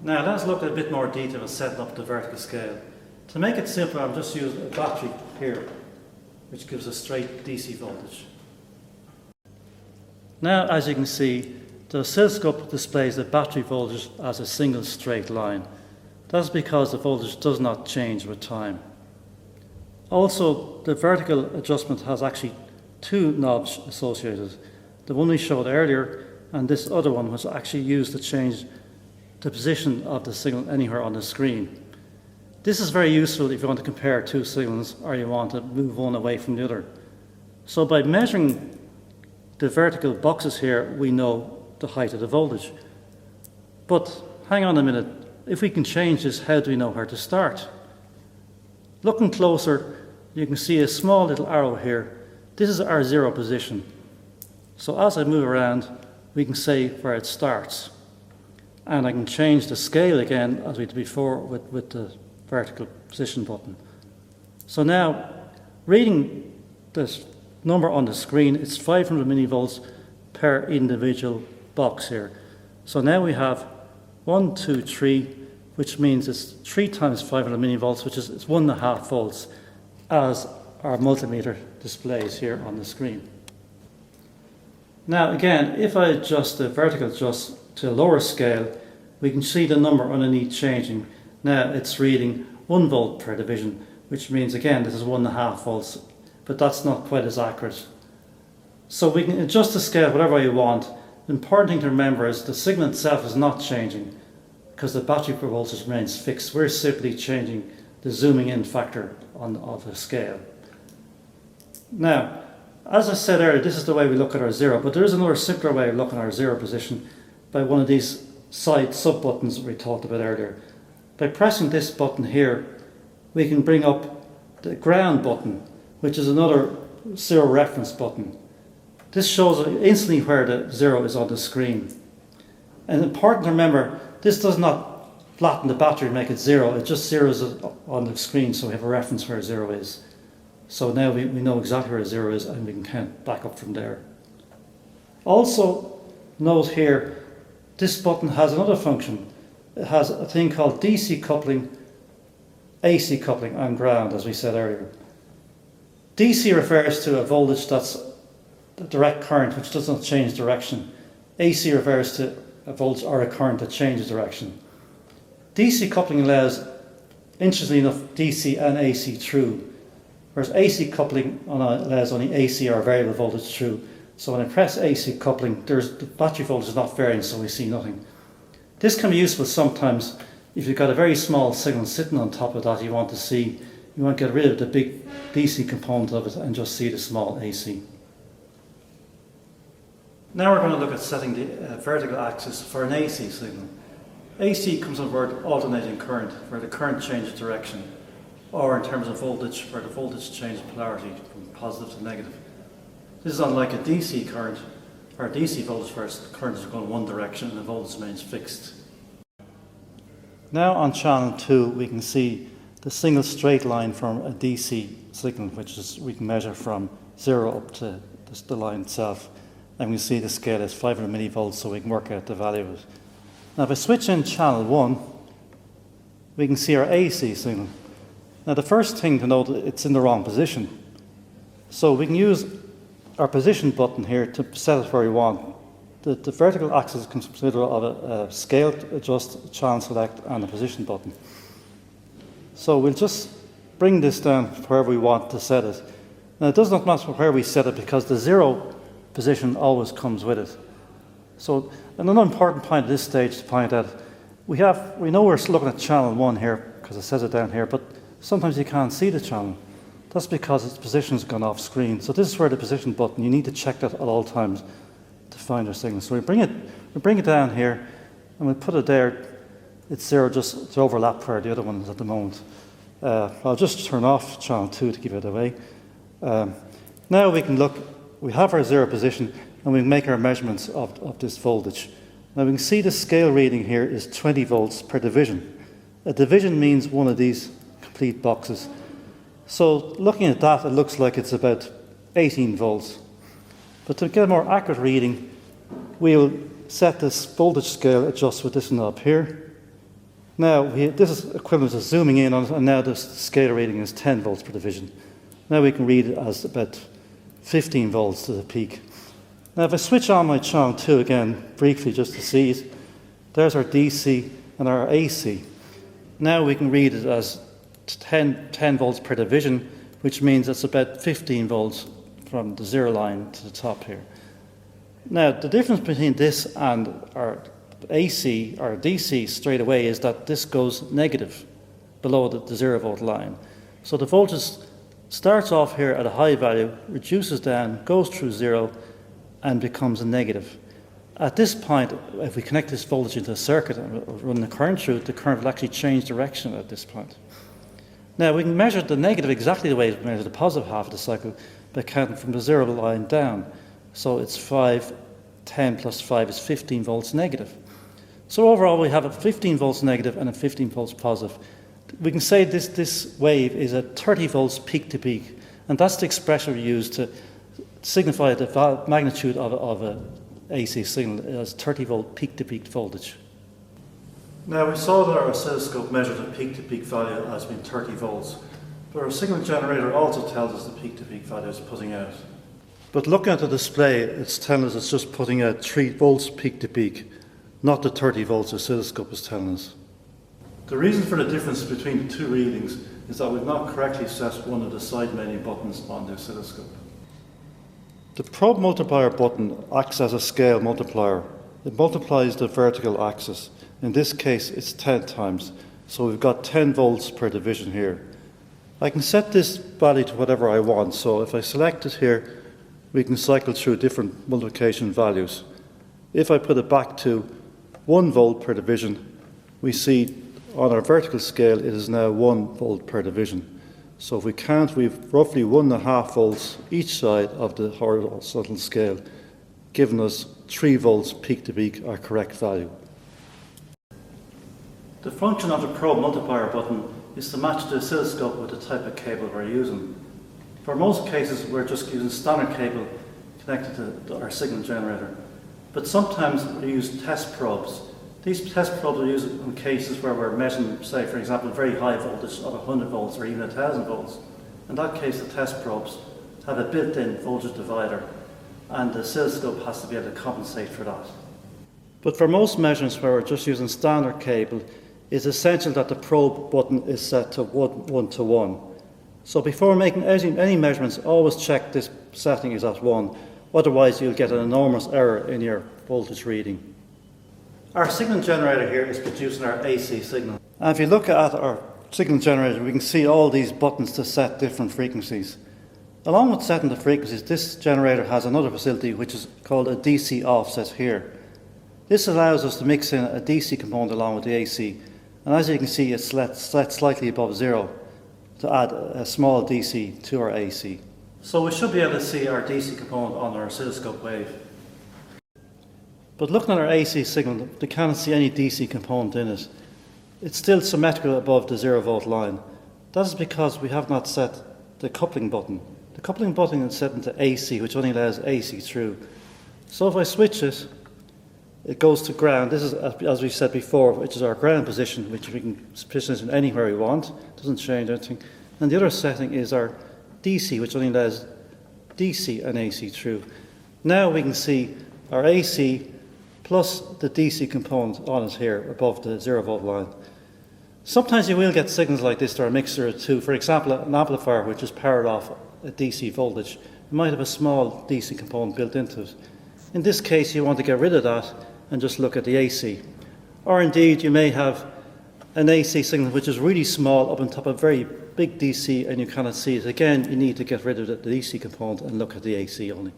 Now let's look at a bit more detail of setting up the vertical scale. To make it simple, I've just used a battery here, which gives a straight DC voltage. Now, as you can see, the oscilloscope displays the battery voltage as a single straight line. That's because the voltage does not change with time. Also, the vertical adjustment has actually two knobs associated. The one we showed earlier and this other one was actually used to change the position of the signal anywhere on the screen. This is very useful if you want to compare two signals or you want to move one away from the other. So by measuring the vertical boxes here, we know the height of the voltage. But hang on a minute, if we can change this, how do we know where to start? Looking closer, you can see a small little arrow here. This is our zero position. So as I move around, we can say where it starts. And I can change the scale again, as we did before, with the vertical position button. So now, reading this number on the screen, it's 500 millivolts per individual box here. So now we have 1, 2, 3, which means it's 3 times 500 millivolts, which is 1.5 volts, as our multimeter displays here on the screen. Now again, if I adjust the vertical adjust to a lower scale, we can see the number underneath changing. Now it's reading 1 volt per division, which means again this is 1.5 volts, but that's not quite as accurate. So we can adjust the scale whatever you want. The important thing to remember is the signal itself is not changing because the battery per voltage remains fixed. We're simply changing the zooming in factor of the scale. Now, as I said earlier, this is the way we look at our zero, but there is another simpler way of looking at our zero position by one of these side sub buttons we talked about earlier. By pressing this button here, we can bring up the ground button, which is another zero reference button. This shows instantly where the zero is on the screen. And important to remember, this does not flatten the battery and make it zero, it just zeroes it on the screen so we have a reference where zero is. So now we know exactly where zero is and we can count back up from there. Also, note here, this button has another function. It has a thing called DC coupling, AC coupling and ground, as we said earlier. DC refers to a voltage that's a direct current which does not change direction. AC refers to a voltage or a current that changes direction. DC coupling allows, interestingly enough, DC and AC through, whereas AC coupling allows only AC or variable voltage through. So when I press AC coupling, the battery voltage is not varying, so we see nothing. This can be useful sometimes if you've got a very small signal sitting on top of that you want to get rid of the big DC component of it and just see the small AC. Now we're going to look at setting the vertical axis for an AC signal. AC comes from the word alternating current, where the current changes direction, or in terms of voltage, where the voltage changes polarity from positive to negative. This is unlike a DC current, or a DC voltage where the current is going one direction and the voltage remains fixed. Now on channel 2 we can see the single straight line from a DC signal, which is we can measure from 0 up to the line itself. And we can see the scale is 500 millivolts, so we can work out the value of it. Now if I switch in channel 1, we can see our AC signal. Now the first thing to note, it's in the wrong position. So we can use our position button here to set it where we want. The vertical axis consists of a scale adjust, a channel select and a position button. So we'll just bring this down wherever we want to set it. Now it does not matter where we set it because the zero position always comes with it. So another important point at this stage to point out, we know we're looking at channel 1 here because it says it down here, but sometimes you can't see the channel. That's because its position's gone off screen. So this is where the position button, you need to check that at all times to find your signal. So we bring it down here and we put it there. It's 0 just to overlap where the other one is at the moment. I'll just turn off channel 2 to give it away. Now we can look, we have our 0 position and we can make our measurements of this voltage. Now we can see the scale reading here is 20 volts per division. A division means one of these complete boxes. So looking at that, it looks like it's about 18 volts. But to get a more accurate reading, we'll set this voltage scale adjust with this knob here. Now, this is equivalent to zooming in on it, and now the scalar reading is 10 volts per division. Now we can read it as about 15 volts to the peak. Now if I switch on my Chong 2 again, briefly just to see it, there's our DC and our AC. Now we can read it as 10 volts per division, which means it's about 15 volts from the zero line to the top here. Now the difference between this and our AC or DC straight away is that this goes negative below the 0 volt line. So the voltage starts off here at a high value, reduces down, goes through 0 and becomes a negative. At this point, if we connect this voltage into a circuit and run the current through it, the current will actually change direction at this point. Now we can measure the negative exactly the way we measure the positive half of the cycle by counting from the 0 line down. So it's 5, 10 plus 5 is 15 volts negative. So overall we have a 15 volts negative and a 15 volts positive. We can say this wave is a 30 volts peak to peak, and that's the expression we use to signify the magnitude of an AC signal as 30 volt peak to peak voltage. Now we saw that our oscilloscope measured the peak to peak value as being 30 volts, but our signal generator also tells us the peak to peak value it's putting out. But looking at the display, it's telling us it's just putting out 3 volts peak to peak, not the 30 volts oscilloscope is telling us. The reason for the difference between the two readings is that we've not correctly set one of the side menu buttons on the oscilloscope. The probe multiplier button acts as a scale multiplier. It multiplies the vertical axis. In this case, it's 10 times. So we've got 10 volts per division here. I can set this value to whatever I want. So if I select it here, we can cycle through different multiplication values. If I put it back to 1 volt per division, we see on our vertical scale it is now 1 volt per division. So if we count, we've roughly 1.5 volts each side of the horizontal scale, giving us 3 volts peak to peak, our correct value. The function of the probe multiplier button is to match the oscilloscope with the type of cable we're using. For most cases, we're just using standard cable connected to our signal generator. But sometimes we use test probes. These test probes are used in cases where we're measuring, say, for example, very high voltage of 100 volts or even 1,000 volts. In that case, the test probes have a built-in voltage divider, and the oscilloscope has to be able to compensate for that. But for most measurements where we're just using standard cable, it's essential that the probe button is set to 1 to 1. So before making any measurements, always check this setting is at 1. Otherwise, you'll get an enormous error in your voltage reading. Our signal generator here is producing our AC signal. And if you look at our signal generator, we can see all these buttons to set different frequencies. Along with setting the frequencies, this generator has another facility which is called a DC offset here. This allows us to mix in a DC component along with the AC. And as you can see, it's set slightly above 0 to add a small DC to our AC. So we should be able to see our DC component on our oscilloscope wave. But looking at our AC signal, we can't see any DC component in it. It's still symmetrical above the 0 volt line. That is because we have not set the coupling button. The coupling button is set into AC, which only allows AC through. So if I switch it, it goes to ground. This is, as we said before, which is our ground position, which we can position it anywhere we want. It doesn't change anything. And the other setting is our DC, which only allows DC and AC through. Now we can see our AC plus the DC component on it here above the 0 volt line. Sometimes you will get signals like this to our mixer of two. For example, an amplifier which is powered off a DC voltage. It might have a small DC component built into it. In this case, you want to get rid of that and just look at the AC. Or indeed, you may have an AC signal which is really small up on top of a very big DC and you cannot see it. Again, you need to get rid of the DC component and look at the AC only.